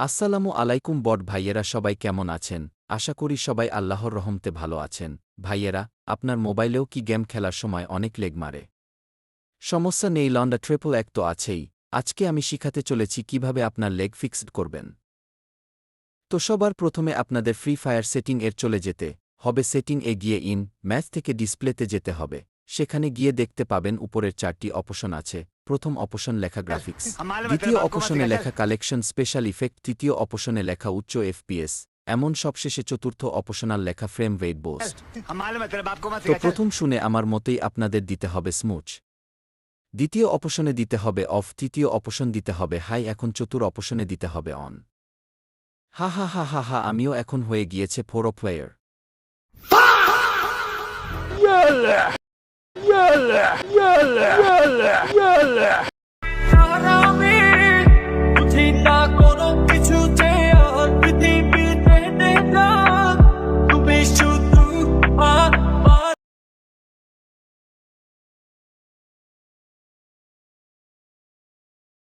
আসসালামু আলাইকুম বট ভাইয়েরা, সবাই কেমন আছেন? আশা করি সবাই আল্লাহর রহমতে ভালো আছেন। ভাইয়েরা, আপনার মোবাইলেও কি গেম খেলার সময় অনেক লেগ মারে? সমস্যা নেই, লন্ডা ট্রিপল এক তো আছেই। আজকে আমি শিখাতে চলেছি কিভাবে আপনার লেগ ফিক্সড করবেন। তো সবার প্রথমে আপনাদের ফ্রি ফায়ার সেটিং এর চলে যেতে হবে। সেটিং এ গিয়ে ইন ম্যাচ থেকে ডিসপ্লেতে যেতে হবে। সেখানে গিয়ে দেখতে পাবেন উপরের 4টি অপশন আছে। প্রথম অপশন লেখা গ্রাফিক্স, দ্বিতীয় অপশনে লেখা কালেকশন স্পেশাল ইফেক্ট, তৃতীয় অপশনে লেখা উচ্চ এফপিএস, এমন সবশেষে চতুর্থ অপশনাল লেখা ফ্রেম রেট বোস্ট। তো প্রথম শুনে আমার মতেই আপনাদের দিতে হবে স্মুচ, দ্বিতীয় অপশনে দিতে হবে অফ, তৃতীয় অপশন দিতে হবে হাই, এখন চতুর অপশনে দিতে হবে অন। হা হা হা হা হা, আমিও এখন হয়ে গিয়েছে প্রো প্লেয়ার। হারামি চিন্তা করো